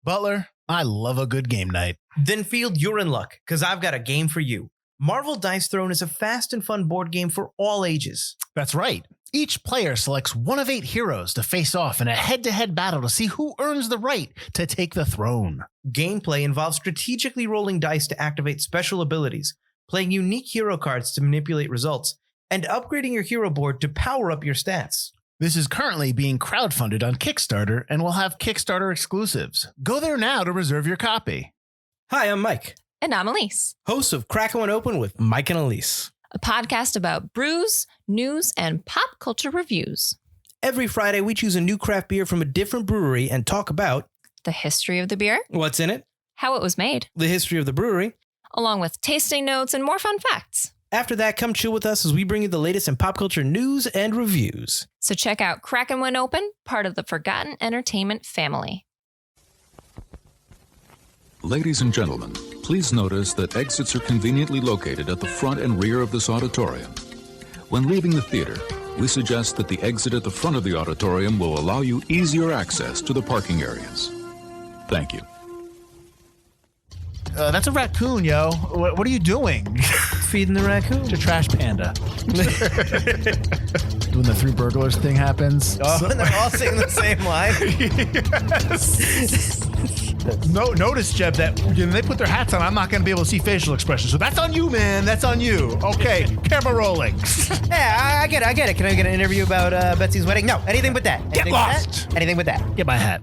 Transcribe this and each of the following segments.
Butler, I love a good game night. Then Field, you're in luck, because I've got a game for you. Marvel Dice Throne is a fast and fun board game for all ages. That's right. Each player selects one of 8 heroes to face off in a head-to-head battle to see who earns the right to take the throne. Gameplay involves strategically rolling dice to activate special abilities, playing unique hero cards to manipulate results, and upgrading your hero board to power up your stats. This is currently being crowdfunded on Kickstarter and will have Kickstarter exclusives. Go there now to reserve your copy. Hi, I'm Mike, And I'm Elise, host of Crack One Open with Mike and Elise. a podcast about brews, news, and pop culture reviews. Every Friday, we choose a new craft beer from a different brewery and talk about The history of the beer, what's in it, how it was made, the history of the brewery. along with tasting notes and more fun facts. After that, come chill with us as we bring you the latest in pop culture news and reviews. So check out Kraken When Open, part of the Forgotten Entertainment family. Ladies and gentlemen, please notice that exits are conveniently located at the front and rear of this auditorium. When leaving the theater, we suggest that the exit at the front of the auditorium will allow you easier access to the parking areas. Thank you. That's a raccoon, yo. What are you doing? Feeding the raccoon. It's a trash panda. When the 3 burglars thing happens. Oh, and they're all singing the same line. No, notice, Jeb, that when they put their hats on, I'm not going to be able to see facial expressions. So that's on you, man. That's on you. Okay, camera rolling. Yeah, I get it. Can I get an interview about Betsy's wedding? No, anything but that. Get lost. Anything but that. Get my hat.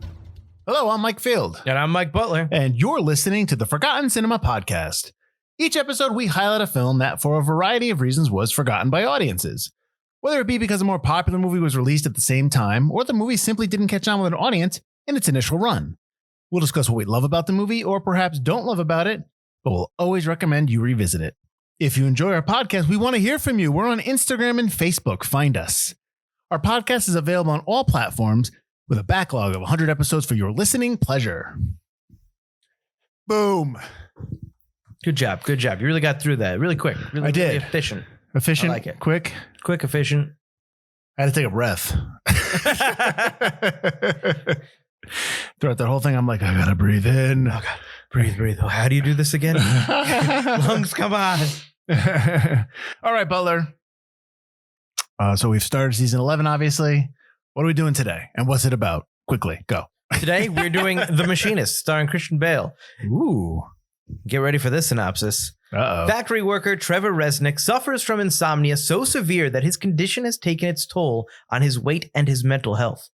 Hello, I'm Mike Field. And I'm Mike Butler. And you're listening to the Forgotten Cinema Podcast. Each episode, we highlight a film that, for a variety of reasons, was forgotten by audiences. Whether it be because a more popular movie was released at the same time, or the movie simply didn't catch on with an audience in its initial run. We'll discuss what we love about the movie, or perhaps don't love about it, but we'll always recommend you revisit it. If you enjoy our podcast, we want to hear from you. We're on Instagram and Facebook. Find us. Our podcast is available on all platforms, with a backlog of 100 episodes for your listening pleasure. Boom. Good job. You really got through that really quick. Really, I did. Really efficient. Efficient, I like it. quick, efficient. I had to take a breath. Throughout the whole thing, I'm like, I gotta breathe in. Oh, God. Breathe. Oh, how do you do this again? Lungs, come on. All right, Butler. So we've started season 11, obviously. What are we doing today? And what's it about? Quickly, go. Today, we're doing The Machinist, starring Christian Bale. Ooh. Get ready for this synopsis. Uh-oh. Factory worker Trevor Reznik suffers from insomnia so severe that his condition has taken its toll on his weight and his mental health.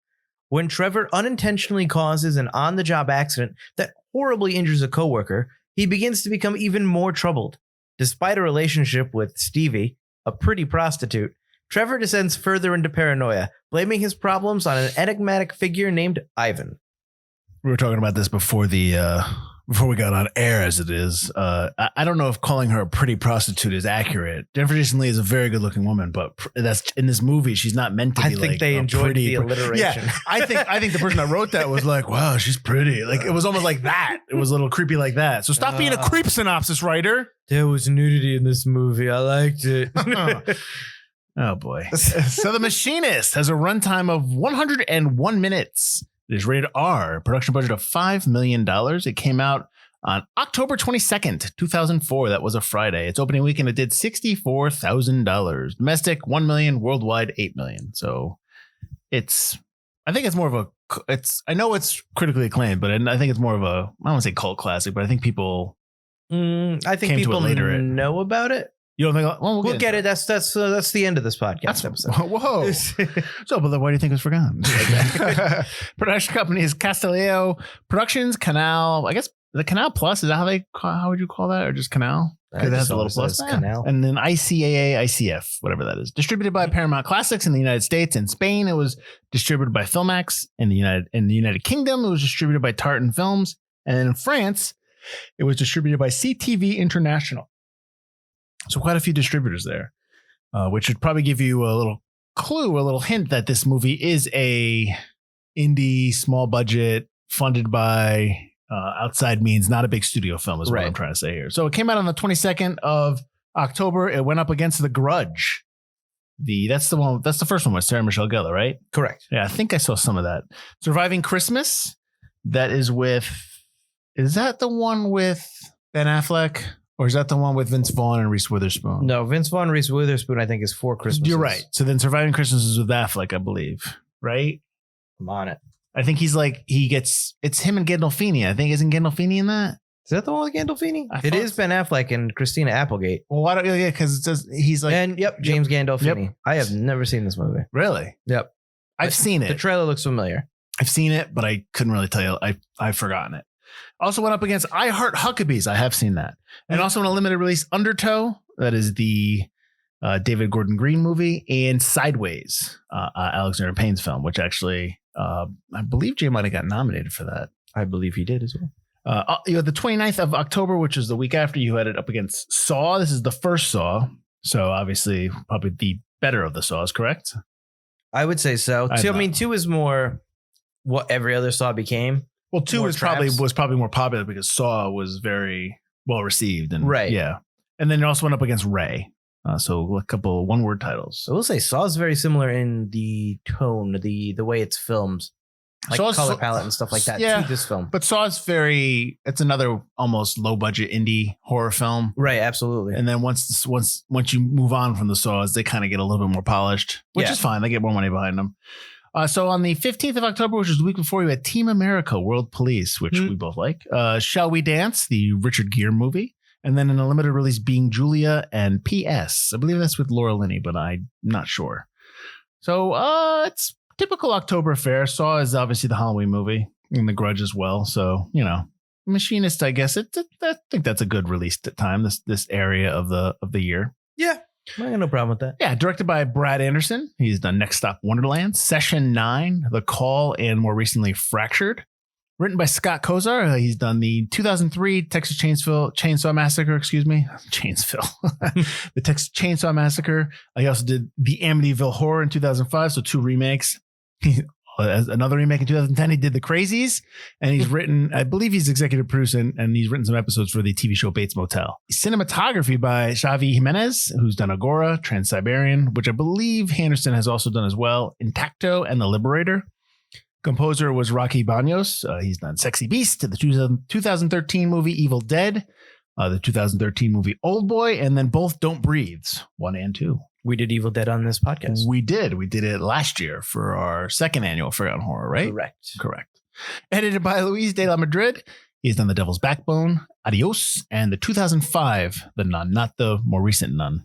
When Trevor unintentionally causes an on-the-job accident that horribly injures a coworker, he begins to become even more troubled. Despite a relationship with Stevie, a pretty prostitute, Trevor descends further into paranoia, blaming his problems on an enigmatic figure named Ivan. We were talking about this before before we got on air, as it is. I don't know if calling her a pretty prostitute is accurate. Jennifer Jason Leigh is a very good-looking woman, but that's in this movie, she's not meant to be. I think they enjoyed the alliteration. Yeah, I think the person that wrote that was like, "Wow, she's pretty." Like it was almost like that. It was a little creepy like that. So stop being a creep synopsis writer. There was nudity in this movie. I liked it. Oh boy. So The Machinist has a runtime of 101 minutes. It is rated R, production budget of $5 million. It came out on October 22nd, 2004. That was a Friday. Its opening weekend, it did $64,000. Domestic, $1 million. Worldwide, $8 million. So I think it's more of I know it's critically acclaimed, but I think it's more of I don't want to say cult classic, but I think people know about it. You don't think? Well, we'll get it. That's the end of this podcast episode. Whoa. So, but why do you think it was forgotten? Production company is Castillo Productions, Canal. I guess the Canal Plus, is that how would you call that, or just Canal? Because it has a little plus. Canal. And then ICAA, ICF, whatever that is. Distributed by Paramount Classics in the United States. In Spain, it was distributed by Filmax. In the United Kingdom, it was distributed by Tartan Films. And in France, it was distributed by CTV International. So quite a few distributors there, which would probably give you a little clue, a little hint that this movie is a indie, small budget, funded by outside means, not a big studio film is what I'm trying to say here. So it came out on the 22nd of October. It went up against The Grudge. That's the first one with Sarah Michelle Gellar, right? Correct. Yeah, I think I saw some of that. Surviving Christmas. That is with Is that the one with Ben Affleck? Or is that the one with Vince Vaughn and Reese Witherspoon? No, Vince Vaughn and Reese Witherspoon, I think, is 4 Christmases. You're right. So then Surviving Christmas is with Affleck, I believe. Right? I'm on it. I think it's him and Gandolfini. I think, isn't Gandolfini in that? Is that the one with Gandolfini? I It thought is Ben Affleck and Christina Applegate. Well, why don't yeah, because it says he's like And James Gandolfini. Yep. I have never seen this movie. really? Yep. I've seen The it. trailer looks familiar. I've seen it, but I couldn't really tell you. I've forgotten it. Also went up against I Heart Huckabees. I have seen that. And also in a limited release, Undertow. That is the David Gordon Green movie. And Sideways, Alexander Payne's film, which actually I believe Jay might have got nominated for that. I believe he did as well. You had the 29th of October, which is the week after, you had it up against Saw. This is the first Saw. So obviously probably the better of the Saws, correct? I would say so. I 2 is more what every other Saw became. Well, 2 More was traps. probably more popular because Saw was very well received. And Right. Yeah. And then it also went up against Ray. So a couple one-word titles. I will say Saw is very similar in the tone, the way it's filmed. Like Saw's- color palette and stuff like that Yeah. to this film. But Saw is it's another almost low-budget indie horror film. Right, absolutely. And then once you move on from the Saws, they kind of get a little bit more polished, which Yeah. is fine. They get more money behind them. So on the 15th of October, which is the week before, you had Team America, World Police, which we both like. Shall We Dance, the Richard Gere movie. And then in a limited release, Being Julia and P.S. I believe that's with Laura Linney, but I'm not sure. So it's typical October fare. Saw is obviously the Halloween movie and The Grudge as well. So, Machinist, I guess I think that's a good release time, this area of the year. Yeah, I got no problem with that. Yeah, directed by Brad Anderson. He's done Next Stop Wonderland, Session 9, The Call, and more recently Fractured. Written by Scott Kozar. He's done the 2003 Texas Chainsaw Massacre, the Texas Chainsaw Massacre. He also did the Amityville Horror in 2005, so 2 remakes. Another remake in 2010. He did The Crazies, and he's written, I believe he's executive producer, and he's written some episodes for the TV show Bates Motel. Cinematography by Xavi Jimenez, who's done Agora, Trans-Siberian, which I believe Henderson has also done as well, Intacto, and The Liberator. Composer was Rocky Banos. He's done Sexy Beast, the 2013 movie Evil Dead, the 2013 movie Old Boy, and then both Don't Breathes, 1 and 2. We did Evil Dead on this podcast. We did. We did it last year for our second annual Forgotten Horror, right? Correct. Edited by Luis de la Madrid. He's done The Devil's Backbone, Adios, and the 2005 The Nun, not the more recent Nun,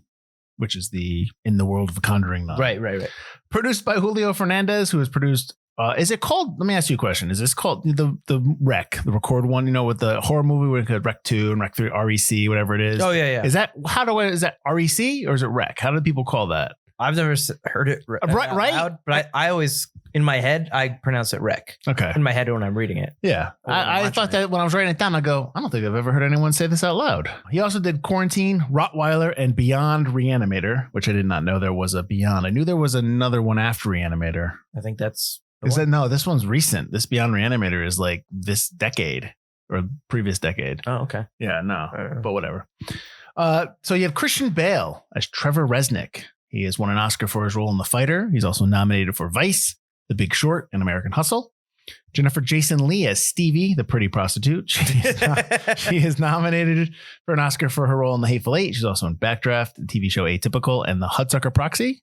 which is the In the World of the Conjuring Nun. Right. Produced by Julio Fernandez, who has produced. Is it called? Let me ask you a question. Is this called the Rec, the record one? With the horror movie where it could Rec 2 and Rec 3, REC, whatever it is. Oh yeah. Is that is that REC or is it Rec? How do people call that? I've never heard it right? loud, but I always in my head I pronounce it Rec. Okay. In my head when I'm reading it. Yeah. Or when I'm I watching thought that when I was writing it down, I go, I don't think I've ever heard anyone say this out loud. He also did Quarantine, Rottweiler, and Beyond Reanimator, which I did not know there was a Beyond. I knew there was another one after Reanimator. I think that's this one's recent. This Beyond Reanimator is like this decade or previous decade. Oh, okay. Yeah, no, but whatever. So you have Christian Bale as Trevor Reznik. He has won an Oscar for his role in The Fighter. He's also nominated for Vice, The Big Short, and American Hustle. Jennifer Jason Leigh as Stevie, the pretty prostitute. She is nominated for an Oscar for her role in The Hateful Eight. She's also in Backdraft, the TV show Atypical, and The Hudsucker Proxy.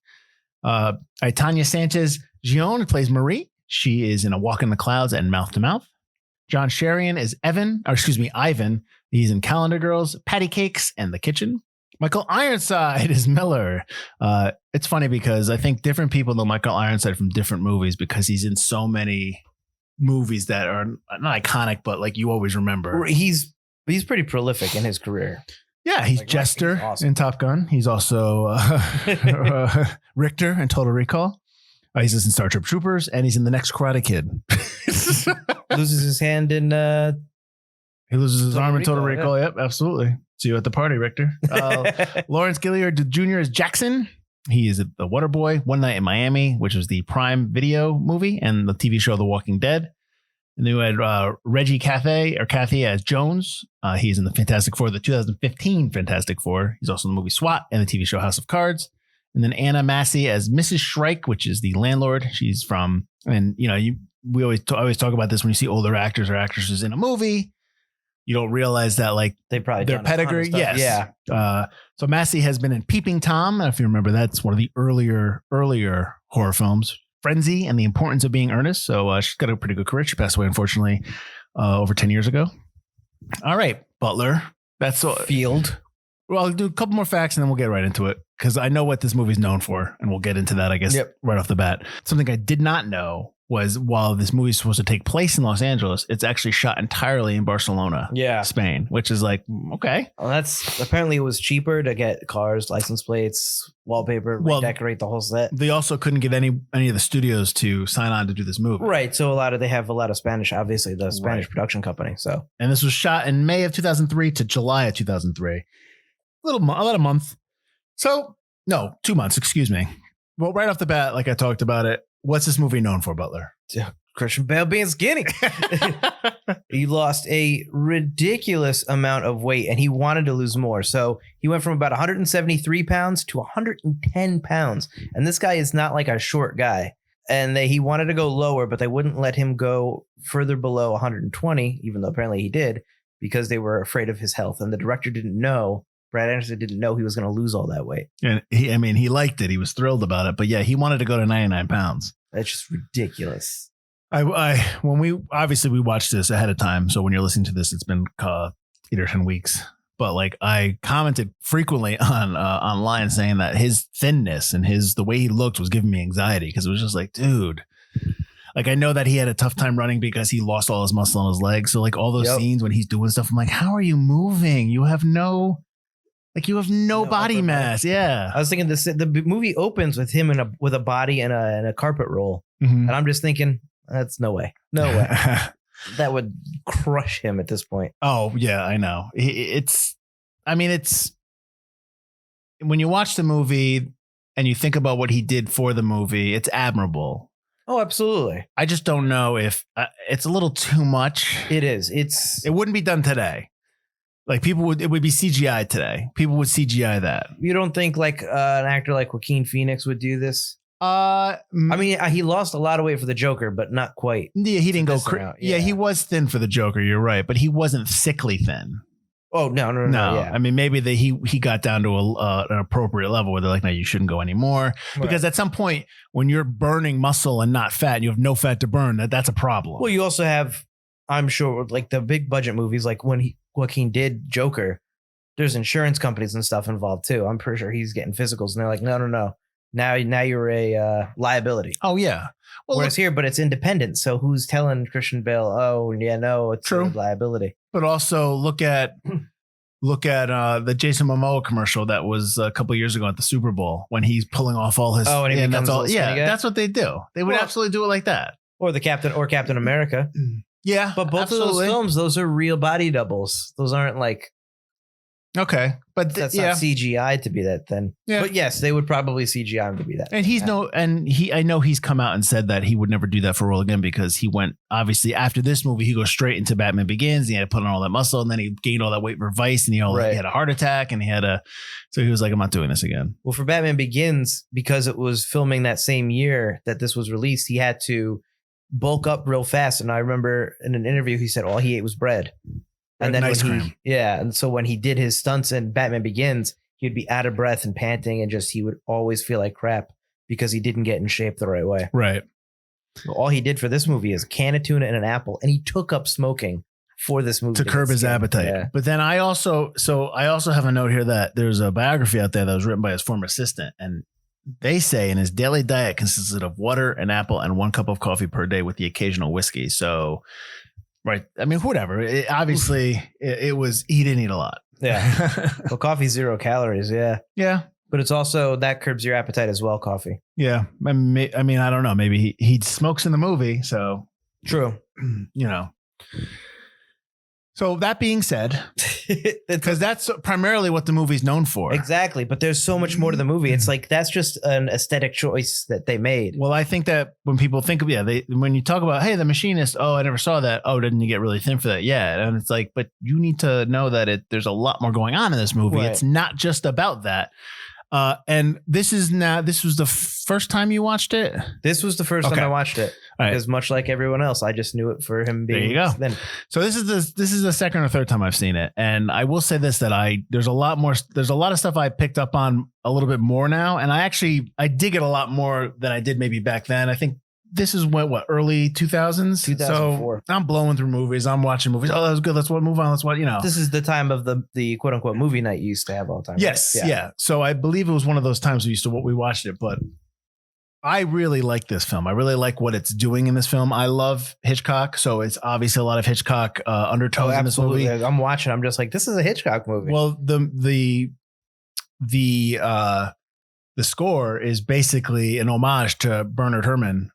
Tanya Sanchez Gion, who plays Marie. She is in A Walk in the Clouds and Mouth to Mouth. John Sherian is Ivan. He's in Calendar Girls, Patty Cakes, and The Kitchen. Michael Ironside is Miller. It's funny because I think different people know Michael Ironside from different movies because he's in so many movies that are not iconic, but like you always remember. He's pretty prolific in his career. Yeah, he's Jester in Top Gun. He's also Richter in Total Recall. He's in Star Trek Troopers, and he's in The Next Karate Kid. Loses his hand in... he loses his arm in Total Recall, Recall. Yep, absolutely. See you at the party, Richter. Laurence Gilliard Jr. is Jackson. He is the Water Boy, One Night in Miami, which was the Prime Video movie, and the TV show The Walking Dead. And then we had Reggie Cathy as Jones. He's in the Fantastic Four, the 2015 Fantastic Four. He's also in the movie SWAT and the TV show House of Cards. And then Anna Massey as Mrs. Shrike, which is the landlord. She's from, and we always talk about this when you see older actors or actresses in a movie. you don't realize that like They probably their done a ton of pedigree. stuff. Yes. Yeah. So Massey has been in Peeping Tom. If you remember, that's one of the earlier horror films. Frenzy and The Importance of Being Earnest. So she's got a pretty good career. She passed away, unfortunately, over 10 years ago. All right, Butler. That's all. Field. Well, I'll do a couple more facts and then we'll get right into it because I know what this movie's known for, and we'll get into that, I guess, right off the bat. Something I did not know was while this movie is supposed to take place in Los Angeles, it's actually shot entirely in Barcelona, Spain, which is like, okay. Well, that's apparently it was cheaper to get cars, license plates, wallpaper, redecorate the whole set. They also couldn't get any of the studios to sign on to do this movie. Right. So they have a lot of Spanish, obviously the Spanish production company. So, and this was shot in May of 2003 to July of 2003. About a month. So no, 2 months, excuse me. Well, right off the bat, like I talked about it, what's this movie known for, Butler? Christian Bale being skinny. He lost a ridiculous amount of weight and he wanted to lose more. So he went from about 173 pounds to 110 pounds. And this guy is not like a short guy. And he wanted to go lower, but they wouldn't let him go further below 120, even though apparently he did, because they were afraid of his health. And the director didn't know. Brad Anderson didn't know he was going to lose all that weight. And he liked it. He was thrilled about it. But yeah, he wanted to go to 99 pounds. That's just ridiculous. When we watched this ahead of time. So when you're listening to this, it's been 8 or 10 weeks. But like I commented frequently online saying that his thinness and the way he looked was giving me anxiety because it was just like, dude. Like I know that he had a tough time running because he lost all his muscle on his legs. So like all those scenes when he's doing stuff, I'm like, how are you moving? You have no body mass. Yeah. I was thinking the movie opens with him with a body and a carpet roll. Mm-hmm. And I'm just thinking, that's no way. No way. That would crush him at this point. Oh, yeah, I know. It's when you watch the movie and you think about what he did for the movie, it's admirable. Oh, absolutely. I just don't know if it's a little too much. It is. It wouldn't be done today. Like it would be CGI today. People would CGI that. You don't think like an actor like Joaquin Phoenix would do this? I mean, he lost a lot of weight for the Joker, but not quite. Yeah, he didn't go. Yeah, he was thin for the Joker. You're right, but he wasn't sickly thin. Oh no. Yeah. I mean, maybe he got down to an appropriate level where they're like, no, you shouldn't go anymore. Because at some point, when you're burning muscle and not fat, and you have no fat to burn. That's a problem. Well, you also have, I'm sure, like the big budget movies, like when Joaquin did Joker, there's insurance companies and stuff involved too. I'm pretty sure he's getting physicals, and they're like, no. Now you're a liability. Oh yeah. Well, whereas here, but it's independent. So who's telling Christian Bale? Oh yeah, no, it's a liability. But also look at the Jason Momoa commercial that was a couple of years ago at the Super Bowl when he's pulling off all his. Oh, and he becomes all. Yeah, that's what they do. They would absolutely do it like that. Or Captain America. Yeah, but both of those films, those are real body doubles. Those aren't like. Okay, but that's not CGI to be that thin. Yeah. But yes, they would probably CGI him to be that. And I know he's come out and said that he would never do that for a role again because he went, obviously after this movie, he goes straight into Batman Begins. And he had to put on all that muscle, and then he gained all that weight for Vice, and he had a heart attack, and so he was like, I'm not doing this again. Well, for Batman Begins, because it was filming that same year that this was released, he had to bulk up real fast. And I remember in an interview, he said all he ate was bread. And then and so when he did his stunts in Batman Begins, he'd be out of breath and panting, and he would always feel like crap because he didn't get in shape the right way. Right. All he did for this movie is a can of tuna and an apple, and he took up smoking for this movie to curb his appetite. Yeah. But then I also have a note here that there's a biography out there that was written by his former assistant, and they say in his daily diet consisted of water, an apple, and 1 cup of coffee per day with the occasional whiskey. So. Right. I mean, whatever. He didn't eat a lot. Yeah. Well, coffee's 0 calories. Yeah. Yeah. But it's also, that curbs your appetite as well, coffee. Yeah. I mean, I don't know. Maybe he smokes in the movie. So. True. So that being said, because that's primarily what the movie's known for. Exactly. But there's so much more to the movie. It's like, that's just an aesthetic choice that they made. Well, I think that when people think of, when you talk about, hey, The Machinist, oh, I never saw that. Oh, didn't you get really thin for that? Yeah. And it's like, but you need to know that there's a lot more going on in this movie. Right. It's not just about that. And this was the first time you watched it? This was the first time I watched it. All right. Because much like everyone else, I just knew it for him being. There you go. Then. So this is the second or third time I've seen it, and I will say this, that there's a lot of stuff I picked up on a little bit more now, and I dig it a lot more than I did maybe back then. I think this is what early 2000s. 2004. So I'm blowing through movies. I'm watching movies. Oh, that was good. Let's move on. Let's watch. This is the time of the quote unquote movie night you used to have all the time. Yes, right? yeah. So I believe it was one of those times we watched it, but I really like this film. I really like what it's doing in this film. I love Hitchcock, so it's obviously a lot of Hitchcock undertones in this movie. I'm watching. I'm just like, this is a Hitchcock movie. Well, the score is basically an homage to Bernard Herrmann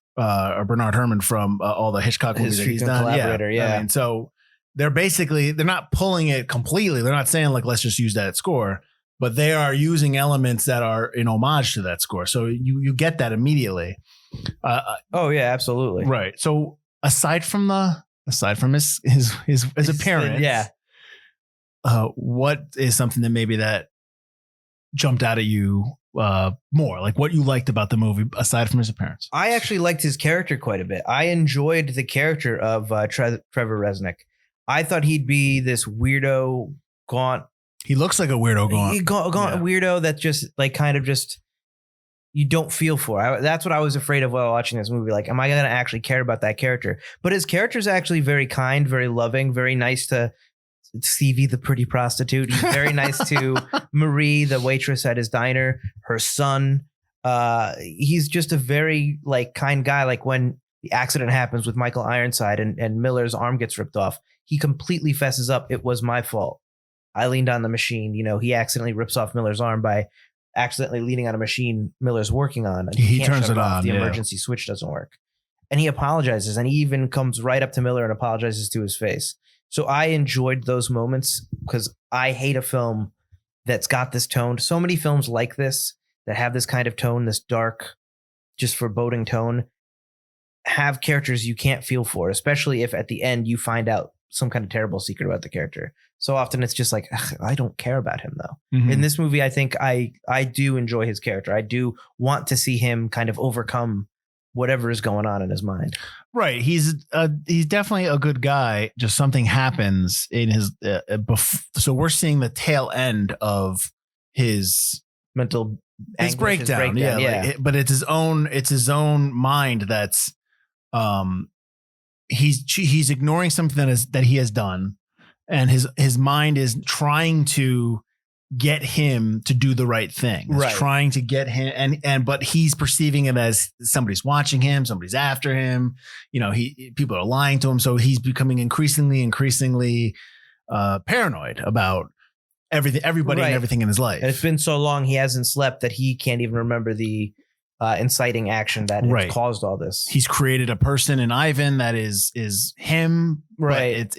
from all the Hitchcock movies that he's done. Yeah. I mean, so they're not pulling it completely. They're not saying like, let's just use that score, but they are using elements that are in homage to that score. So you get that immediately. Oh yeah, absolutely. Right. So aside from his appearance, yeah. What is something that maybe that jumped out at you more, like what you liked about the movie aside from his appearance? I actually liked his character quite a bit. I enjoyed the character of Trevor Reznik. I thought he'd be this weirdo, gaunt. He looks like a weirdo gaunt weirdo that just like kind of just you don't feel for. That's what I was afraid of while watching this movie. Like, am I going to actually care about that character? But his character is actually very kind, very loving, very nice to Stevie, the pretty prostitute. He's very nice to Marie, the waitress at his diner, her son. He's just a very like kind guy. Like when the accident happens with Michael Ironside and Miller's arm gets ripped off, he completely fesses up. It was my fault. I leaned on the machine. He accidentally rips off Miller's arm by accidentally leaning on a machine Miller's working on. And he turns it on. The emergency switch doesn't work. And he apologizes. And he even comes right up to Miller and apologizes to his face. So I enjoyed those moments because I hate a film that's got this tone. So many films like this that have this kind of tone, this dark, just foreboding tone, have characters you can't feel for, especially if at the end you find out some kind of terrible secret about the character. So often it's just like, I don't care about him though. Mm-hmm. In this movie, I think I do enjoy his character. I do want to see him kind of overcome whatever is going on in his mind. Right. He's definitely a good guy. Just something happens in his, so we're seeing the tail end of his mental his breakdown. Yeah. But it's his own mind. That's, he's ignoring something that he has done. And his mind is trying to get him to do the right thing. It's trying to get him but he's perceiving it as somebody's watching him, somebody's after him. People are lying to him. So he's becoming increasingly paranoid about everybody and everything in his life. And it's been so long he hasn't slept that he can't even remember the inciting action that has caused all this. He's created a person in Ivan that is him. Right.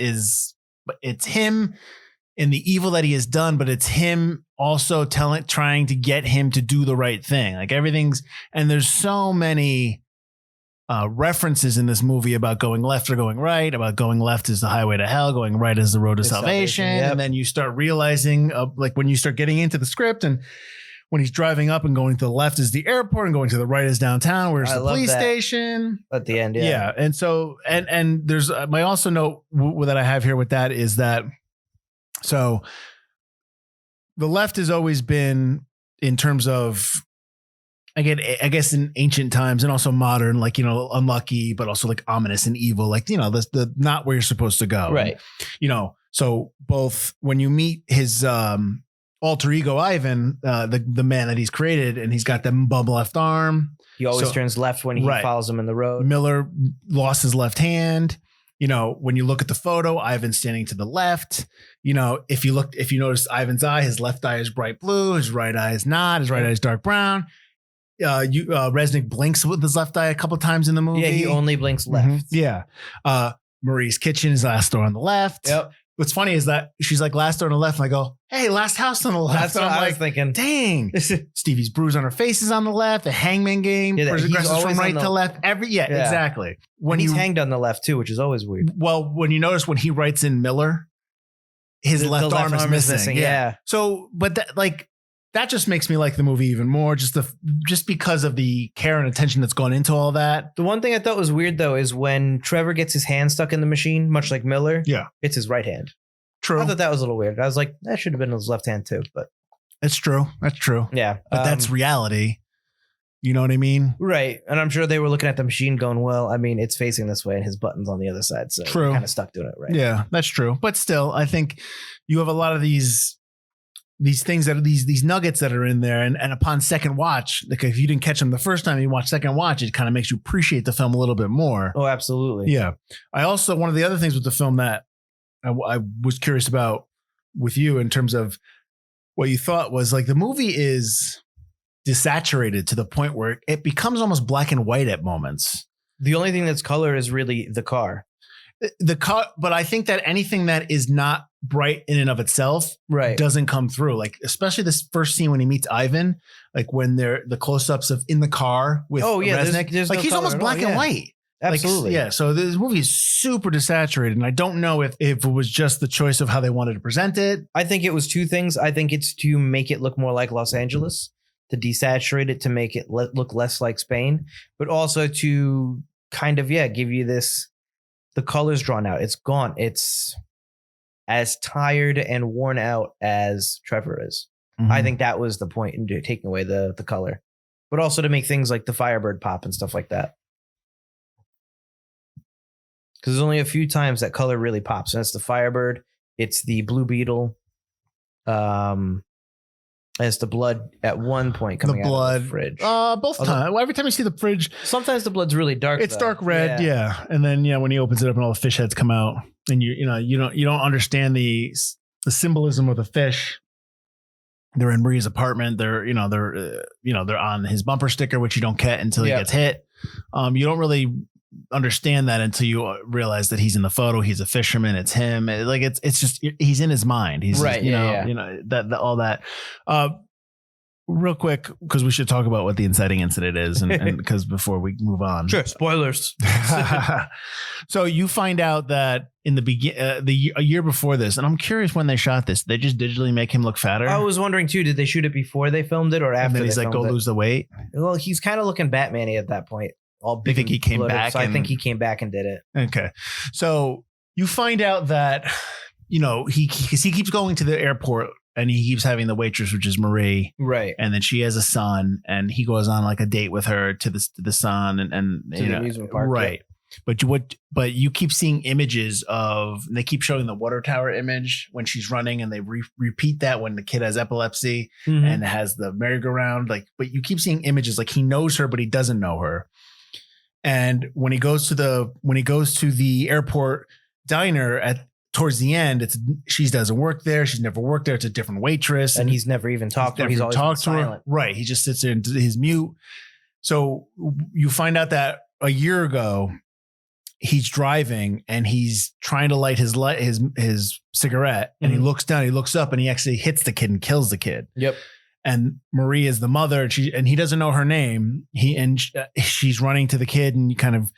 But it's him in the evil that he has done, but it's him also trying to get him to do the right thing. Like and there's so many references in this movie about going left or going right, about going left is the highway to hell, going right is the road to salvation. Yep. And then you start realizing like when you start getting into the script and when he's driving up and going to the left is the airport and going to the right is downtown, where's the police station at the end. Yeah. And so, and there's my also note that I have here with that is that, so the left has always been in terms of, again, I guess in ancient times and also modern, like, unlucky, but also like ominous and evil, like, the not where you're supposed to go. Right. So both when you meet his, alter ego Ivan, the man that he's created, and he's got the bum left arm. He always turns left when he follows him in the road. Miller lost his left hand. When you look at the photo, Ivan's standing to the left. If you notice Ivan's eye, his left eye is bright blue, his right eye is not, his right eye is dark brown. Reznik blinks with his left eye a couple times in the movie. Yeah, he only blinks left. Mm-hmm. Yeah. Marie's kitchen is last door on the left. Yep. What's funny is that she's like last door on the left, and I go, "Hey, last house on the left." That's what I was thinking. Dang, Stevie's bruise on her face is on the left. The hangman game progresses from right to left. Exactly. When he's hanged on the left too, which is always weird. Well, when you notice when he writes in Miller, his left arm is missing. Yeah. So, but that, like, that just makes me like the movie even more. Just because of the care and attention that's gone into all that. The one thing I thought was weird though is when Trevor gets his hand stuck in the machine, much like Miller. Yeah, it's his right hand. True. I thought that was a little weird. I was like, that should have been his left hand too. But it's true. That's true. Yeah, but that's reality. You know what I mean? Right. And I'm sure they were looking at the machine going, well, I mean, it's facing this way and his button's on the other side. So true. Kind of stuck doing it, right? Yeah, that's true. But still, I think you have a lot of these things that are these nuggets that are in there. And upon second watch, like if you didn't catch them the first time you watch second watch, it kind of makes you appreciate the film a little bit more. Oh, absolutely. Yeah. I also, one of the other things with the film that I was curious about with you in terms of what you thought was like the movie is desaturated to the point where it becomes almost black and white at moments. The only thing that's color is really the car. The car, but I think that anything that is not bright in and of itself doesn't come through. Like especially this first scene when he meets Ivan, like when they're the close-ups of in the car with Reznik. There's like no he's almost black and white. Absolutely. Like, yeah. So this movie is super desaturated. And I don't know if it was just the choice of how they wanted to present it. I think it was two things. I think it's to make it look more like Los Angeles, to desaturate it, to make it look less like Spain, but also to kind of, give you this, the colors drawn out. It's gone. It's as tired and worn out as Trevor is. Mm-hmm. I think that was the point in taking away the color, but also to make things like the Firebird pop and stuff like that. Because there's only a few times that color really pops. And it's the Firebird. It's the Blue Beetle. It's the blood at one point coming out of the fridge. Both times. Well, every time you see the fridge. Sometimes the blood's really dark. It's dark red. Yeah. And then, when he opens it up and all the fish heads come out and you don't understand the symbolism of the fish. They're in Maria's apartment. They're on his bumper sticker, which you don't get until he gets hit. You don't really understand that until you realize that he's in the photo. He's a fisherman. It's him. It's just he's in his mind. He's right. That all that. Real quick, because we should talk about what the inciting incident is, and because before we move on, sure. Spoilers. So you find out that in a year before this, and I'm curious when they shot this. They just digitally make him look fatter. I was wondering too. Did they shoot it before they filmed it or after? And then he's like, "Go lose the weight." Well, he's kind of looking Batman-y at that point. All big. You think he came back? So I think he came back and did it. Okay. So you find out that, he keeps going to the airport and he keeps having the waitress, which is Marie. Right. And then she has a son and he goes on like a date with her to the son and to the amusement park. Right. Yeah. But you keep seeing images of, and they keep showing the water tower image when she's running and they repeat that when the kid has epilepsy and has the merry-go-round. But you keep seeing images like he knows her, but he doesn't know her. And when he goes to the airport diner towards the end, she doesn't work there. She's never worked there. It's a different waitress, and he's never even talked to her. He's always talked to her. Right. He just sits there and he's mute. So you find out that a year ago he's driving and he's trying to light his cigarette, and he looks down, he looks up, and he actually hits the kid and kills the kid. Yep. And Marie is the mother, and he doesn't know her name. She's running to the kid and kind of,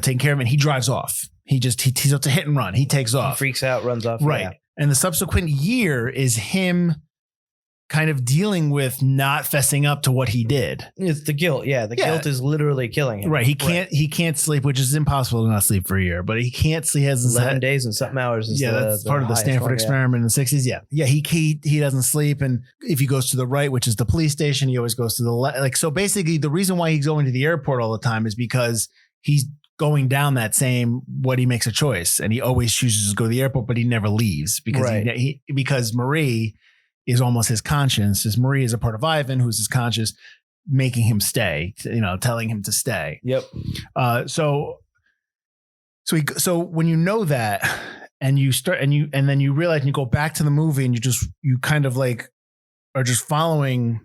taking care of him. And he drives off. He's up to hit and run. He takes off. He freaks out, runs off. Right. Yeah. And the subsequent year is him kind of dealing with not fessing up to what he did. It's the guilt. Yeah. The guilt is literally killing him. Right. He can't sleep, which is impossible to not sleep for a year, but he can't sleep. He has 11 days and something hours. That's part of the Stanford experiment in the 60s. Yeah. Yeah. He doesn't sleep. And if he goes to the right, which is the police station, he always goes to the left. So basically the reason why he's going to the airport all the time is because he's going down that same, he makes a choice and he always chooses to go to the airport, but he never leaves because Marie is almost his conscience. As Marie is a part of Ivan, who's his conscience, making him stay, telling him to stay. Yep. So when you know that and you start and then you realize and you go back to the movie and you kind of like are just following,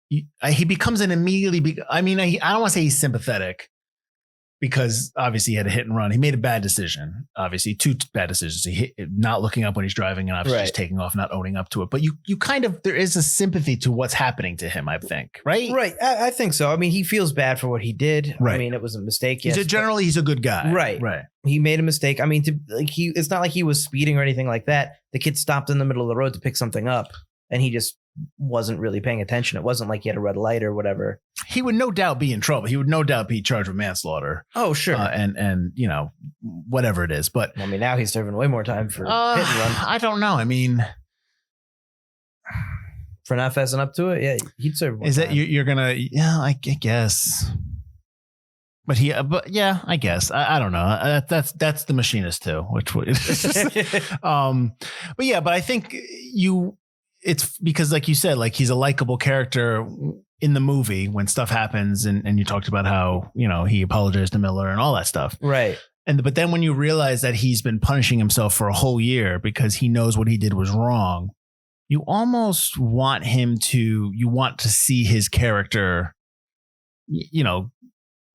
he becomes an immediately, I don't want to say he's sympathetic, because obviously he had a hit and run. He made a bad decision. Obviously, two bad decisions. He not looking up when he's driving and obviously just taking off, not owning up to it. But you kind of, there is a sympathy to what's happening to him, I think. Right? Right. I think so. He feels bad for what he did. Right. It was a mistake. Yes, he's a good guy. Right. Right. He made a mistake. It's not like he was speeding or anything like that. The kid stopped in the middle of the road to pick something up and he just wasn't really paying attention. It wasn't like he had a red light or whatever. He would no doubt be in trouble. He would no doubt be charged with manslaughter. Oh, sure. And you know, whatever it is. But I mean, now he's serving way more time for hit and run. I don't know. I mean, for not fessing up to it, yeah, he'd serve more is time. it you're gonna? Yeah, I guess. But yeah, I guess I don't know. That's the Machinist too, which would. But I think it's because like you said, like he's a likable character in the movie when stuff happens, and you talked about how, you know, he apologized to Miller and all that stuff, right? But then when you realize that he's been punishing himself for a whole year because he knows what he did was wrong, you almost want to see his character, you know,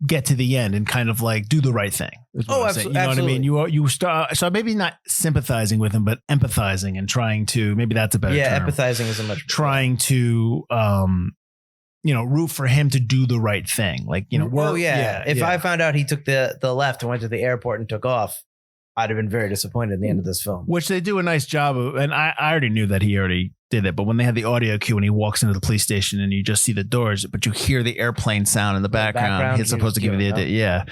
get to the end and kind of like do the right thing. Oh, absolutely. You know what I mean? You start, so maybe not sympathizing with him, but empathizing and trying to, maybe that's a better term. Yeah, empathizing is a much better trying to, you know, root for him to do the right thing. Like, you know, if I found out he took the left and went to the airport and took off, I'd have been very disappointed in the end of this film. Which they do a nice job of, and I already knew that he already did it, but when they had the audio cue and he walks into the police station and you just see the doors, but you hear the airplane sound in the background, it's supposed to give you the idea. Yeah.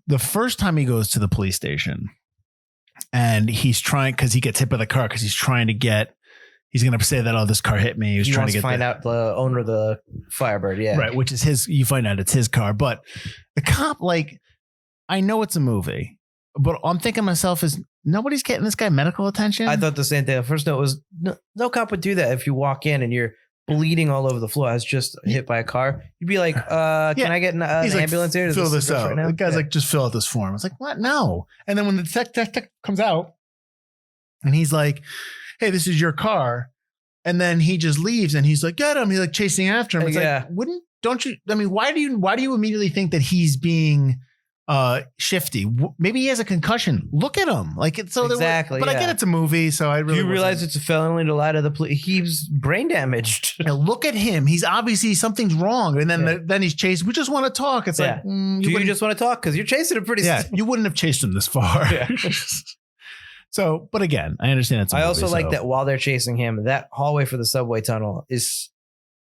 The first time he goes to the police station and he's trying, because he gets hit by the car, because he's going to say that, oh, this car hit me. He trying to find out the owner of the Firebird. Yeah. Right. Which is you find out it's his car, but the cop, like, I know it's a movie, but I'm thinking to myself, is nobody's getting this guy medical attention? I thought the same thing. The first note was no cop would do that. If you walk in and you're bleeding all over the floor, I was just hit by a car, you'd be like, can I get an ambulance here? Fill this out. Right now? The guy's like, just fill out this form. I was like, what? No. And then when the tech comes out and he's like, hey, this is your car. And then he just leaves and he's like, get him. He's like chasing after him. It's like, why do you immediately think that he's being shifty? Maybe he has a concussion. Look at him. Like it's so exactly. But I get it's a movie, so I really. Do you realize it's a felony to lie to the police? He's brain damaged. Now look at him. He's obviously something's wrong, and then then he's chased. We just want to talk. It's like, do you just want to talk because you're chasing him pretty? Yeah, you wouldn't have chased him this far. Yeah. So, but again, I understand it's. I also like that while they're chasing him, that hallway for the subway tunnel is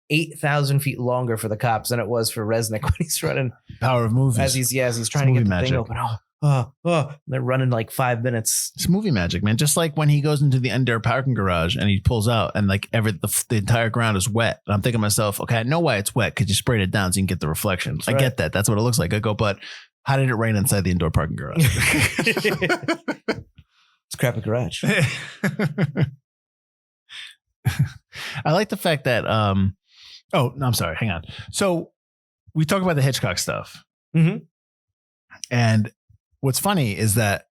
8,000 feet longer for the cops than it was for Reznik when he's running. Power of movies. As he's trying to get the thing open. They're running like 5 minutes. It's movie magic, man. Just like when he goes into the indoor parking garage and he pulls out and like the entire ground is wet. And I'm thinking to myself, okay, I know why it's wet because you sprayed it down so you can get the reflection. I get that. That's what it looks like. I go, but how did it rain inside the indoor parking garage? It's a crappy garage. I like the fact that oh, no, I'm sorry. Hang on. So we talk about the Hitchcock stuff. Mm-hmm. And what's funny is that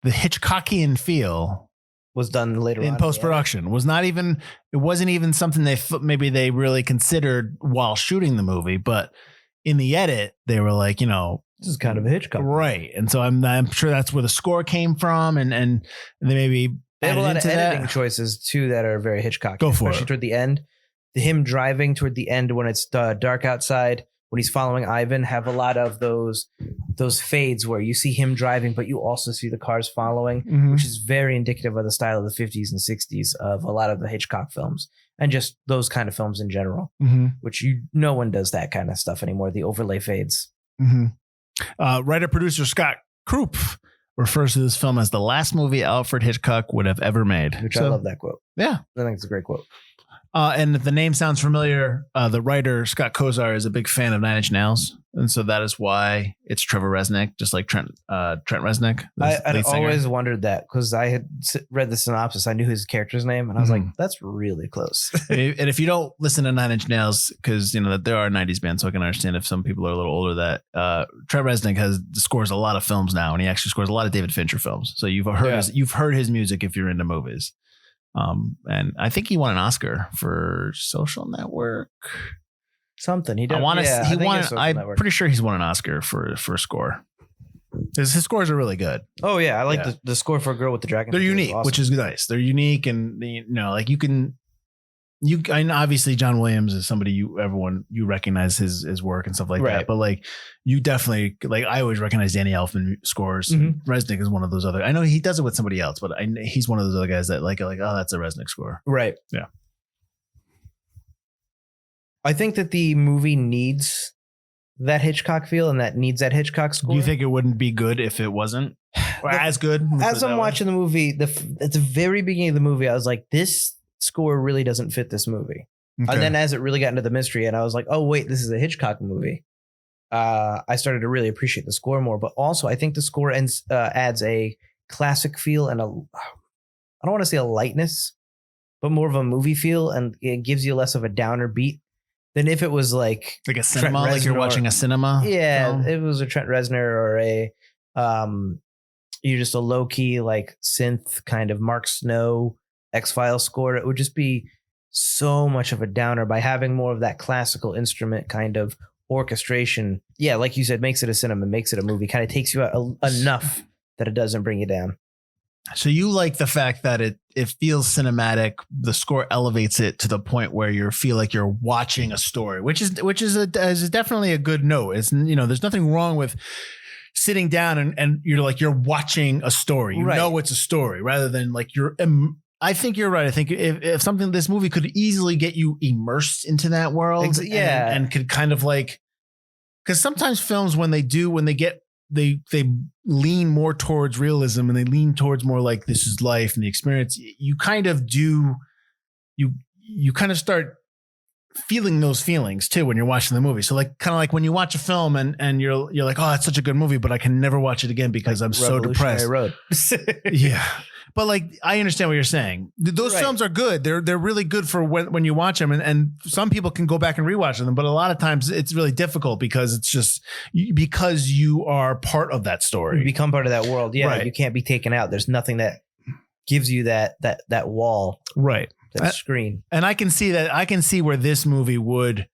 the Hitchcockian feel was done later in post-production. It wasn't even something maybe they really considered while shooting the movie, but in the edit, they were like, you know, this is kind of a Hitchcock. Right. And so I'm sure that's where the score came from. And they maybe they have a lot of editing choices too that are very Hitchcock. Go for especially it. Toward the end. Him driving toward the end when it's dark outside, when he's following Ivan, have a lot of those fades where you see him driving, but you also see the cars following, which is very indicative of the style of the 50s and 60s of a lot of the Hitchcock films and just those kind of films in general, which no one does that kind of stuff anymore. The overlay fades. Writer-producer Scott Krupp refers to this film as the last movie Alfred Hitchcock would have ever made. Which I love that quote. Yeah. I think it's a great quote. And if the name sounds familiar, the writer Scott Kozar is a big fan of Nine Inch Nails, and so that is why it's Trevor Reznik, just like Trent Reznik. I always wondered that because I had read the synopsis. I knew his character's name, and I was like, "That's really close." And if you don't listen to Nine Inch Nails, because you know that there are '90s bands, so I can understand if some people are a little older. That Trevor Reznik scores a lot of films now, and he actually scores a lot of David Fincher films. So you've heard his music if you're into movies. And I think he won an Oscar for Social Network. Something he did. I'm pretty sure he's won an Oscar for a score. His scores are really good. Oh yeah, I like the score for A Girl with the Dragon. They're unique, awesome. Which is nice. They're unique, and you know, like I know obviously John Williams is somebody you recognize his work and stuff like that. But like you definitely like I always recognize Danny Elfman scores. Reznik is one of those other. I know he does it with somebody else, but he's one of those other guys that like oh, that's a Reznik score. Right. Yeah. I think that the movie needs that Hitchcock feel and that needs that Hitchcock score. Do you think it wouldn't be good if it wasn't? Or as good? As I'm watching the movie, at the very beginning of the movie, I was like, this score really doesn't fit this movie. Okay. And then as it really got into the mystery and I was like, oh, wait, this is a Hitchcock movie. I started to really appreciate the score more. But also, I think the score adds a classic feel and I don't want to say a lightness, but more of a movie feel. And it gives you less of a downer beat than if it was like a cinema, Trent like you're Reznor. watching a cinema. Yeah, film. it was a Trent Reznor or you're just a low key like synth kind of Mark Snow X-Files score. It would just be so much of a downer by having more of that classical instrument kind of orchestration. Yeah, like you said, makes it a cinema, makes it a movie, kind of takes you out enough that it doesn't bring you down. So you like the fact that it feels cinematic. The score elevates it to the point where you feel like you're watching a story, which is definitely a good note. It's, there's nothing wrong with sitting down and you're watching a story. You know it's a story rather than like I think you're right. I think if this movie could easily get you immersed into that world, and could kind of like, because sometimes films when they lean more towards realism and they lean towards more like this is life and the experience, you kind of start feeling those feelings too when you're watching the movie. So like kind of like when you watch a film and you're like, oh, that's such a good movie, but I can never watch it again because I'm so depressed. Road. Yeah. But like, I understand what you're saying. Those films are good. They're really good for when you watch them. And some people can go back and rewatch them. But a lot of times it's really difficult because it's just because you are part of that story. You become part of that world. Yeah. Right. You can't be taken out. There's nothing that gives you that wall. Right. That screen. And I can see that. I can see where this movie would,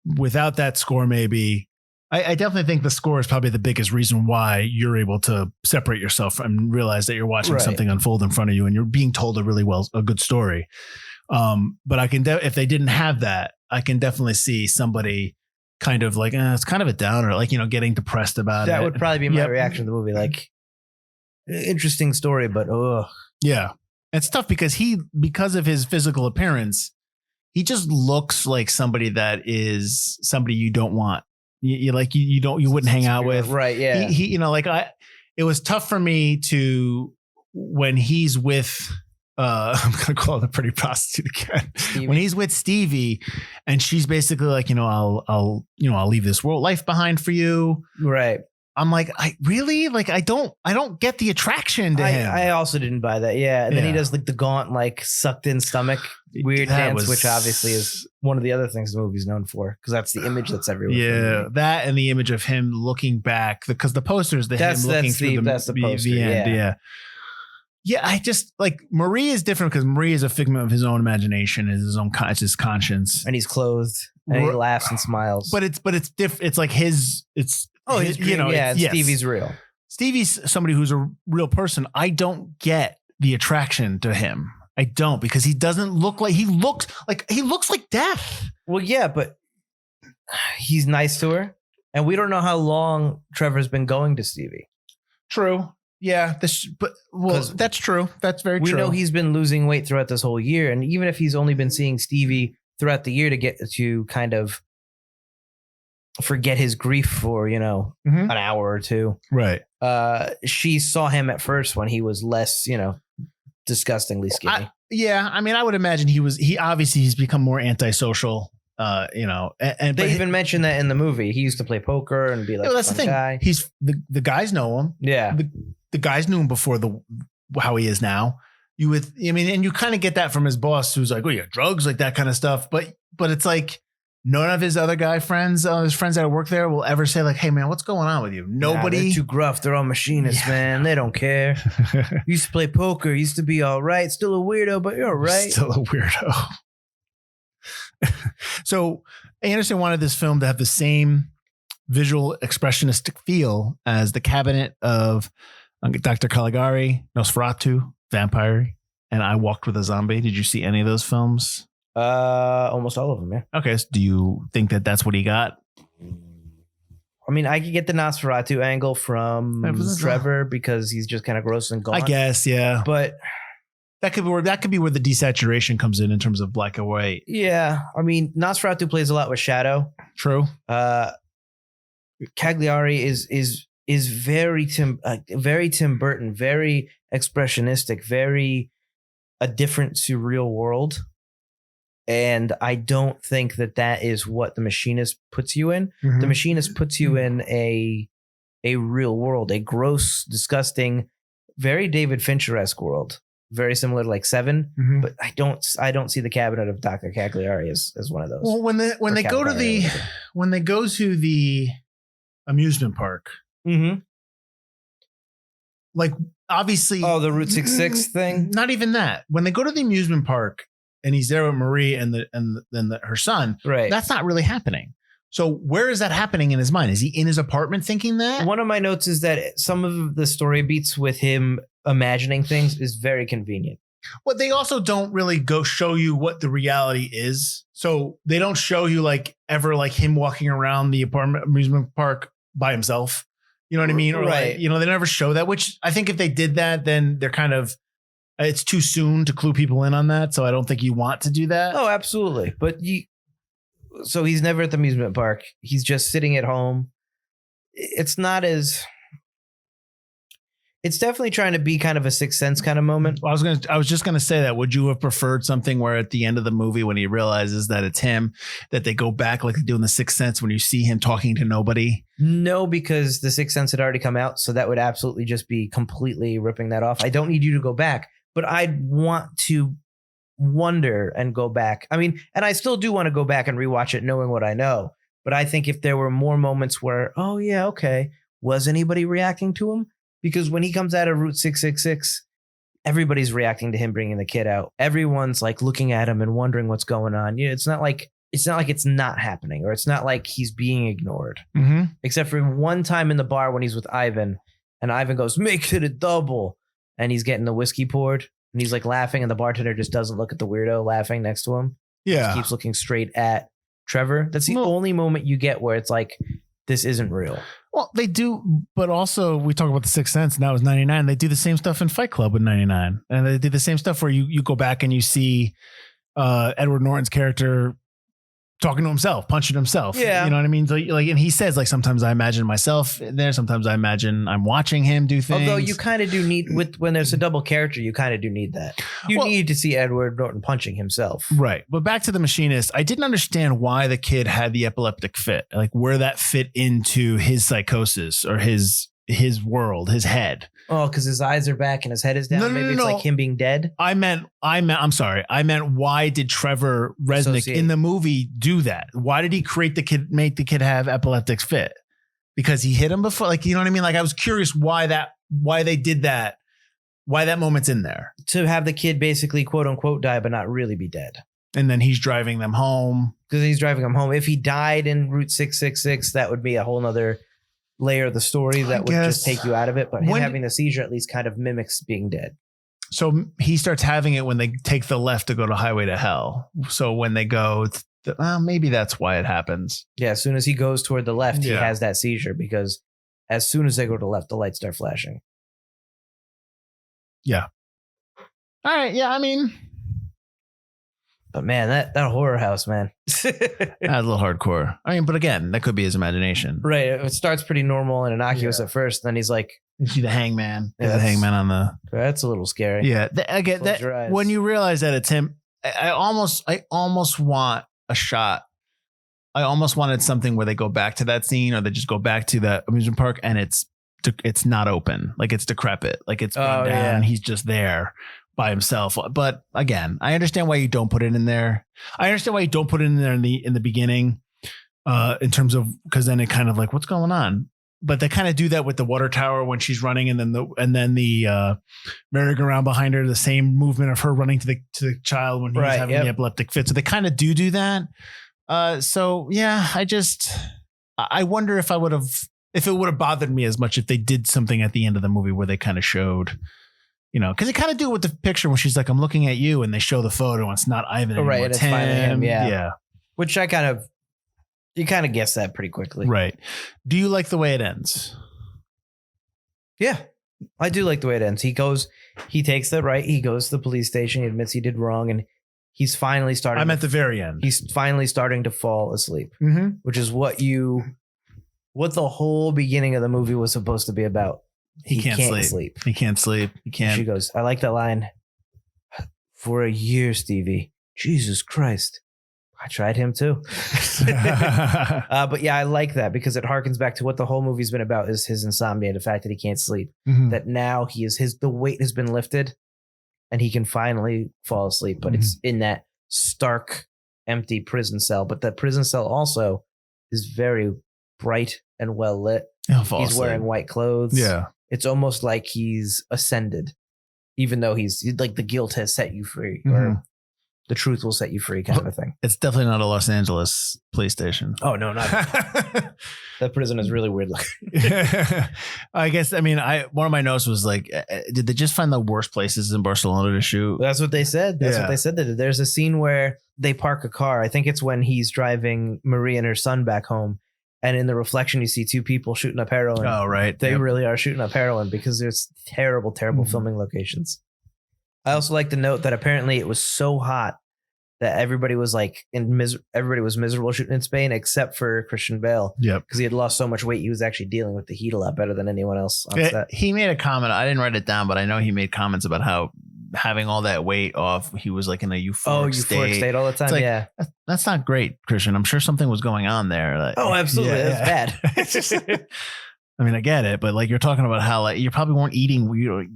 without that score, maybe. I definitely think the score is probably the biggest reason why you're able to separate yourself and realize that you're watching something unfold in front of you and you're being told a good story. But I can, if they didn't have that, I can definitely see somebody kind of like, it's kind of a downer, like, getting depressed about it. That would probably be my reaction to the movie. Like, interesting story, but yeah. It's tough because of his physical appearance, he just looks like somebody that is somebody you don't want. You wouldn't hang out with. Right. Yeah. It was tough for me when he's with, I'm going to call her the pretty prostitute again. Stevie. When he's with Stevie and she's basically like, I'll leave this life behind for you. Right. I'm like, I don't get the attraction to him. I also didn't buy that. Yeah. And then he does like the gaunt, like sucked in stomach weird dance, which obviously is one of the other things the movie's known for because that's the image that's everywhere. Yeah. That and the image of him looking back because the posters, him looking through that's the poster. The end. Yeah. Yeah. I just like Marie is different because Marie is a figment of his own imagination, it's his conscience. And he's clothed and he laughs and smiles. But it's different. It's like his Stevie's real. Stevie's somebody who's a real person. I don't get the attraction to him. I don't, because he doesn't look like he looks like death. Well, yeah, but he's nice to her. And we don't know how long Trevor's been going to Stevie. True. Yeah. That's true. That's very true. We know he's been losing weight throughout this whole year. And even if he's only been seeing Stevie throughout the year to get to kind of forget his grief for, an hour or two. Right. She saw him at first when he was less, disgustingly skinny. I would imagine he's become more antisocial, and they even mentioned that in the movie. He used to play poker and be like, that's the thing. Guy. He's the guys know him. Yeah. The guys knew him before how he is now. And you kind of get that from his boss who's like, oh yeah, drugs, like that kind of stuff. But it's like, none of his other his friends that work there will ever say like, hey man, what's going on with you? Nobody. They're too gruff. They're all machinists, man. They don't care. Used to play poker. Used to be all right. Still a weirdo, but you're all right. Still a weirdo. So Anderson wanted this film to have the same visual expressionistic feel as The Cabinet of Dr. Caligari, Nosferatu, Vampire, and I Walked with a Zombie. Did you see any of those films? Almost all of them, yeah. Okay, so do you think that that's what he got? I mean, I could get the Nosferatu angle from Trevor because he's just kind of gross and gaunt. I guess, yeah. But That could be where the desaturation comes in terms of black and white. Yeah. I mean, Nosferatu plays a lot with shadow. True. Cagliari is very Tim Burton, very expressionistic, very a different surreal world. And I don't think that is what The Machinist puts you in. Mm-hmm. The Machinist puts you in a real world, a gross, disgusting, very David Fincher-esque world. Very similar to like Seven, Mm-hmm. but I don't see the Cabinet of Dr. Cagliari as one of those. Well, when they go to the amusement park, mm-hmm. like obviously, the Route 66 thing. Not even that. When they go to the amusement park and he's there with Marie and her son, right? That's not really happening. So where is that happening in his mind? Is he in his apartment thinking that? One of my notes is that some of the story beats with him imagining things is very convenient. But they also don't really go show you what the reality is. So they don't show you like ever like him walking around the amusement park by himself. You know what I mean? Or right. Like, they never show that, which I think if they did that, then they're kind of, it's too soon to clue people in on that. So I don't think you want to do that. Oh, absolutely. But so he's never at the amusement park. He's just sitting at home. It's definitely trying to be kind of a Sixth Sense kind of moment. I was just gonna say that. Would you have preferred something where at the end of the movie, when he realizes that it's him, that they go back like they do in the Sixth Sense when you see him talking to nobody? No, because the Sixth Sense had already come out, so that would absolutely just be completely ripping that off. I don't need you to go back, but I'd want to wonder and go back. I mean, and I still do want to go back and rewatch it knowing what I know. But I think if there were more moments where, oh yeah, okay, was anybody reacting to him? Because when he comes out of Route 666, everybody's reacting to him bringing the kid out. Everyone's like looking at him and wondering what's going on. It's not like it's not happening, or it's not like he's being ignored. Mm-hmm. Except for one time in the bar when he's with Ivan, and Ivan goes, "Make it a double," and he's getting the whiskey poured, and he's like laughing, and the bartender just doesn't look at the weirdo laughing next to him. Yeah, just keeps looking straight at Trevor. That's the only moment you get where it's like, this isn't real. Well, they do, but also we talk about the Sixth Sense, and that was 99. They do the same stuff in Fight Club with 99, and they do the same stuff where you go back and you see Edward Norton's character talking to himself, punching himself. Yeah, you know what I mean. So, like, and he says like, sometimes I imagine myself there, sometimes I imagine I'm watching him do things. Although you kind of do need when there's a double character, you kind of do need that. You need to see Edward Norton punching himself, right? But back to The Machinist, I didn't understand why the kid had the epileptic fit, like where that fit into his psychosis or his world, his head. Oh, because his eyes are back and his head is down. Maybe it's like him being dead. I'm sorry. I meant, why did Trevor Reznik in the movie do that? Why did he make the kid have epileptic fit? Because he hit him before? Like, you know what I mean? Like, I was curious why they did that, why that moment's in there. To have the kid basically quote unquote die, but not really be dead. And then he's driving them home. Because he's driving them home. If he died in Route 666, that would be a whole nother layer of the story that would just take you out of it. But him having the seizure at least kind of mimics being dead. So he starts having it when they take the left to go to Highway to Hell. So when they go, maybe that's why it happens. Yeah, as soon as he goes toward the left, he has that seizure, because as soon as they go to the left, the lights start flashing. Yeah. All right. Yeah, I mean, but man, that horror house, man. That's a little hardcore. I mean, but again, that could be his imagination. Right. It starts pretty normal and innocuous at first. Then he's like, you see the hangman. Yeah, the hangman on the. That's a little scary. Yeah. Again, when you realize that it's him, I almost want a shot. I almost wanted something where they go back to that scene, or they just go back to the amusement park and it's not open. Like, it's decrepit. Like, it's run down and he's just there by himself. But again, I understand why you don't put it in there. I understand why you don't put it in there in the beginning, in terms of, because then it kind of like, what's going on? But they kind of do that with the water tower when she's running, and then the merry-go-round behind her, the same movement of her running to the child when he's having the epileptic fit. So they kind of do that. So yeah, I wonder if it would have bothered me as much if they did something at the end of the movie where they kind of showed, because they kind of do it with the picture when she's like, "I'm looking at you," and they show the photo and it's not Ivan anymore. Right, it's finally him. Yeah. Yeah. Which you kind of guess that pretty quickly. Right. Do you like the way it ends? Yeah. I do like the way it ends. He takes the right. He goes to the police station. He admits he did wrong, and he's finally starting. I'm at the very end. He's finally starting to fall asleep, Mm-hmm. which is what the whole beginning of the movie was supposed to be about. He can't sleep. He can't sleep. He can't. She goes, I like that line. For a year, Stevie. Jesus Christ. I tried him too. But yeah, I like that because it harkens back to what the whole movie's been about is his insomnia, the fact that he can't sleep. Mhm. That now the weight has been lifted and he can finally fall asleep. But it's in that stark, empty prison cell. But that prison cell also is very bright and well lit. He's wearing white clothes. Yeah. It's almost like he's ascended, even though he's like the guilt has set you free or the truth will set you free kind of a thing. It's definitely not a Los Angeles police station. Oh, no, not that prison is really weird looking. I guess, I mean, one of my notes was like, did they just find the worst places in Barcelona to shoot? That's what they said. That's what they said. There's a scene where they park a car. I think it's when he's driving Marie and her son back home. And in the reflection, you see two people shooting up heroin. Oh, right. They really are shooting up heroin because there's terrible, terrible filming locations. I also like to note that apparently it was so hot that everybody was like everybody was miserable shooting in Spain except for Christian Bale. Yep. Because he had lost so much weight, he was actually dealing with the heat a lot better than anyone else on set. He made a comment. I didn't write it down, but I know he made comments about how having all that weight off, he was like in a euphoric state all the time. Like, yeah. That's not great, Christian. I'm sure something was going on there. Like, oh, absolutely. That's bad. I mean, I get it, but like you're talking about how like you probably weren't eating,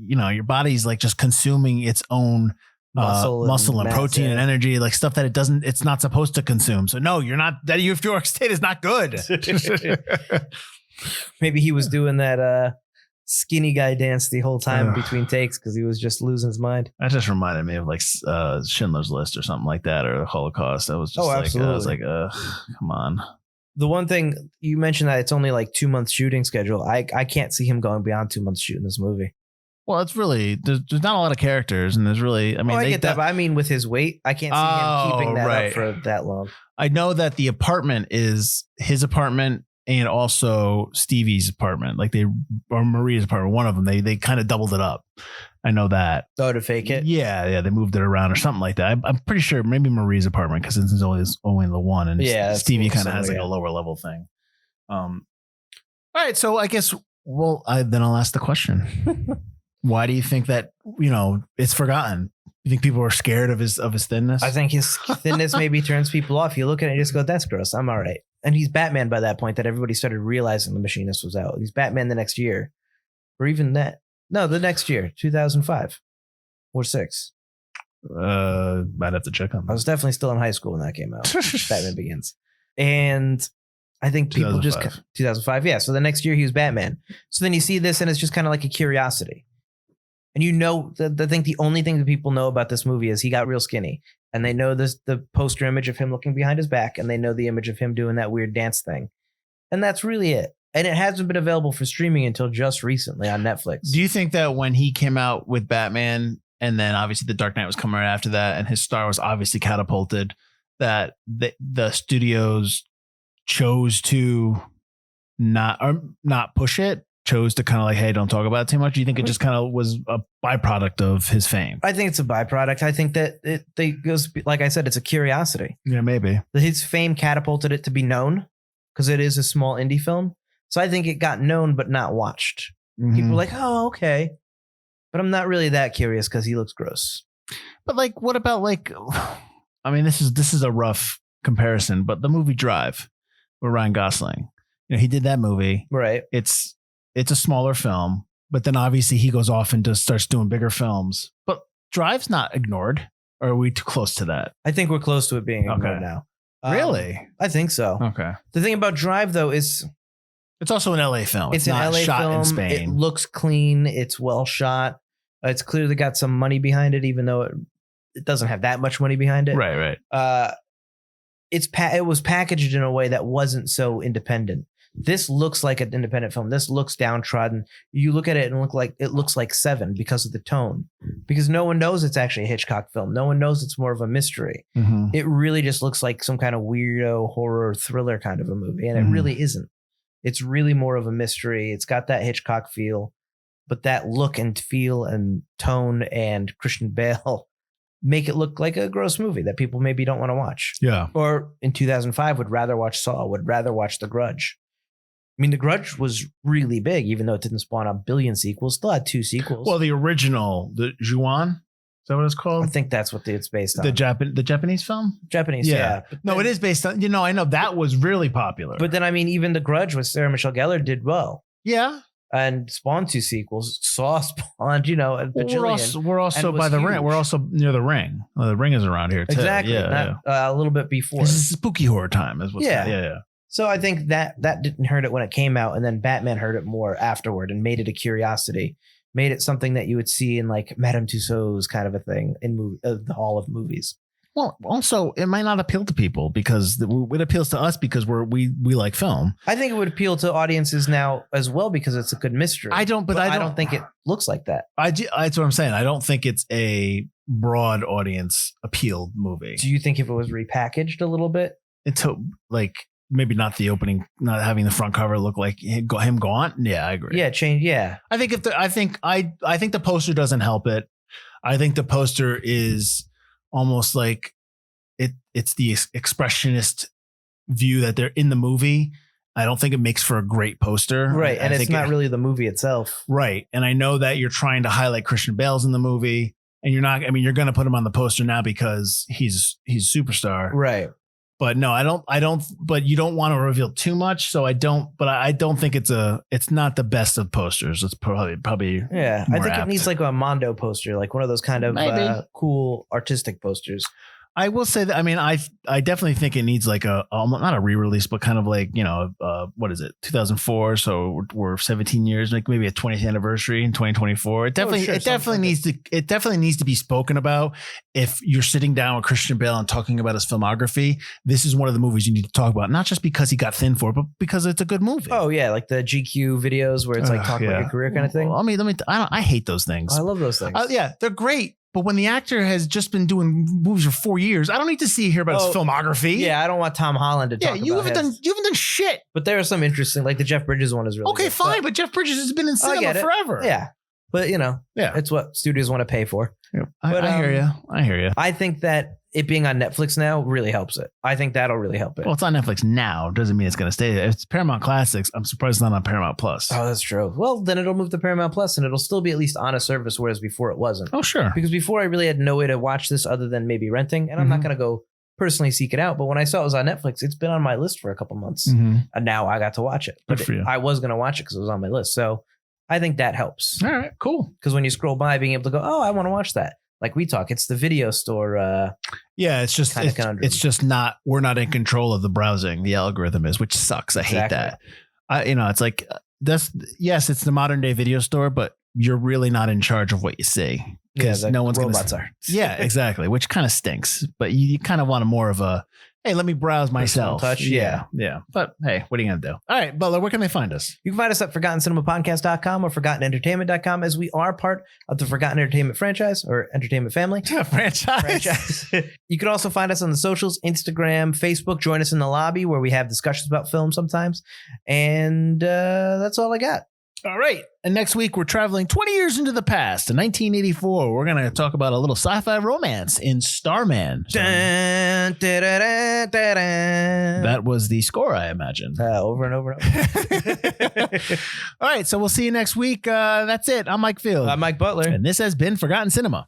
your body's like just consuming its own muscle and protein and energy, like stuff that it's not supposed to consume. So no, you're not, that euphoric state is not good. Maybe he was doing that skinny guy dance the whole time between takes because he was just losing his mind. That just reminded me of like Schindler's List or something like that, or the Holocaust. That was just absolutely. I was like, come on. The one thing you mentioned that it's only like 2 months shooting schedule. I can't see him going beyond 2 months shooting this movie. Well, it's really there's not a lot of characters, and there's really I get that, but I mean with his weight, I can't see him keeping that up for that long. I know that the apartment is his apartment and also Stevie's apartment, or Maria's apartment. One of them, they kind of doubled it up. I know that. Oh, to fake it? Yeah, they moved it around or something like that. I'm pretty sure maybe Marie's apartment because it's only the one, and Stevie kind of has like a lower level thing. All right, so I guess then I'll ask the question. Why do you think that it's forgotten? You think people are scared of his thinness? I think his thinness maybe turns people off. You look at it and just go, "That's gross. I'm all right." And he's Batman by that point. That everybody started realizing the Machinist was out. He's Batman the next year, or even that. No, the next year, 2005 or 6. Might have to check on that. I was definitely still in high school when that came out. Batman Begins. And I think people 2005. Yeah. So the next year he was Batman. So then you see this and it's just kind of like a curiosity. And I think the only thing that people know about this movie is he got real skinny. And they know the poster image of him looking behind his back. And they know the image of him doing that weird dance thing. And that's really it. And it hasn't been available for streaming until just recently on Netflix. Do you think that when he came out with Batman, and then obviously The Dark Knight was coming right after that, and his star was obviously catapulted, that the studios chose to not push it, chose to kind of like, hey, don't talk about it too much? Do you think it just kind of was a byproduct of his fame? I think it's a byproduct. I think that it goes, like I said, it's a curiosity. Yeah, maybe. His fame catapulted it to be known because it is a small indie film. So I think it got known but not watched. Mm-hmm. People were like, oh, okay. But I'm not really that curious because he looks gross. But like, what about like, I mean, this is a rough comparison, but the movie Drive with Ryan Gosling, he did that movie. Right. It's a smaller film, but then obviously he goes off and just starts doing bigger films. But Drive's not ignored. Or are we too close to that? I think we're close to it being ignored now. Really? I think so. Okay. The thing about Drive, though, is it's also an LA film. It's an not LA shot film. in Spain. It looks clean. It's well shot. It's clearly got some money behind it, even though it doesn't have that much money behind it. Right. It was packaged in a way that wasn't so independent. This looks like an independent film. This looks downtrodden. You look at it and it looks like Seven because of the tone. Because no one knows it's actually a Hitchcock film. No one knows it's more of a mystery. Mm-hmm. It really just looks like some kind of weirdo horror thriller kind of a movie, and it really isn't. It's really more of a mystery. It's got that Hitchcock feel. but that look and feel and tone and Christian Bale make it look like a gross movie that people maybe don't want to watch. Yeah. Or in 2005 would rather watch Saw, would rather watch The Grudge. I mean, The Grudge was really big, even though it didn't spawn a billion sequels. Still had 2 sequels. Well, the original, the Juan, is that what it's called? I think that's what it's based on. The Japanese film? Japanese, yeah. But no, then, it is based on, I know that was really popular. But then, I mean, even The Grudge with Sarah Michelle Gellar did well. Yeah. And spawned 2 sequels. Saw spawned, a bajillion. We're also by the ring. We're also near the ring. The ring is around here too. Exactly. Yeah, a little bit before. This is spooky horror time. Is what's yeah. So I think that didn't hurt it when it came out, and then Batman hurt it more afterward and made it a curiosity, made it something that you would see in like Madame Tussauds kind of a thing in the Hall of Movies. Well, also it might not appeal to people because it appeals to us because we like film. I think it would appeal to audiences now as well because it's a good mystery. I don't think it looks like that. That's what I'm saying. I don't think it's a broad audience appealed movie. Do you think if it was repackaged a little bit? Into like maybe not the opening, not having the front cover look like him gaunt. Yeah, I agree. Yeah, change. Yeah, I think I think the poster doesn't help it. I think the poster is almost like it's the expressionist view that they're in the movie. I don't think it makes for a great poster. Right. And it's not really the movie itself. Right. And I know that you're trying to highlight Christian Bale's in the movie and you're going to put him on the poster now because he's a superstar. Right. But no, I don't, but you don't want to reveal too much. So I don't think it's not the best of posters. It's probably. Yeah. I think it needs like a Mondo poster, like one of those kind of cool artistic posters. I will say that, I mean, I definitely think it needs like not a re-release, but kind of like, what is it? 2004. So we're 17 years, like maybe a 20th anniversary in 2024. It definitely needs to be spoken about. If you're sitting down with Christian Bale and talking about his filmography, this is one of the movies you need to talk about, not just because he got thin for it, but because it's a good movie. Oh yeah. Like the GQ videos where it's like talking about your career kind of thing. Well, I hate those things. I love those things. Yeah, they're great. But when the actor has just been doing movies for 4 years, I don't need to hear about his filmography. Yeah, I don't want Tom Holland to talk about you haven't done shit. But there are some interesting, like the Jeff Bridges one is really okay, good. fine, but Jeff Bridges has been in cinema forever. Yeah. But it's what studios want to pay for. Yeah, I hear you. I think that it being on Netflix now really helps it. I think that'll really help it. Well, it's on Netflix now. Doesn't mean it's going to stay there. If it's Paramount Classics, I'm surprised it's not on Paramount Plus. Oh, that's true. Well, then it'll move to Paramount Plus and it'll still be at least on a service, whereas before it wasn't. Oh, sure. Because before I really had no way to watch this other than maybe renting, and I'm not going to go personally seek it out. But when I saw it was on Netflix, it's been on my list for a couple months. And now I got to watch it. But I was going to watch it because it was on my list. So I think that helps. All right, cool. Because when you scroll by, being able to go, oh, I want to watch that. Like we talk, it's the video store. It's just not, we're not in control of the browsing. The algorithm is, which sucks. I hate that. It's like yes, it's the modern day video store, but you're really not in charge of what you see because no one's robots are. Yeah, exactly. Which kind of stinks, but you kind of want more of a, hey, let me browse myself. Touch. Yeah. But hey, what are you going to do? All right, Butler, where can they find us? You can find us at ForgottenCinemaPodcast.com or ForgottenEntertainment.com as we are part of the Forgotten Entertainment franchise or entertainment family. franchise. You can also find us on the socials, Instagram, Facebook. Join us in the lobby where we have discussions about film sometimes. And that's all I got. All right. And next week, we're traveling 20 years into the past to 1984. We're going to talk about a little sci-fi romance in Starman. Dun, da, da, da, da, da. That was the score, I imagine. Over and over and over. All right. So we'll see you next week. That's it. I'm Mike Field. I'm Mike Butler. And this has been Forgotten Cinema.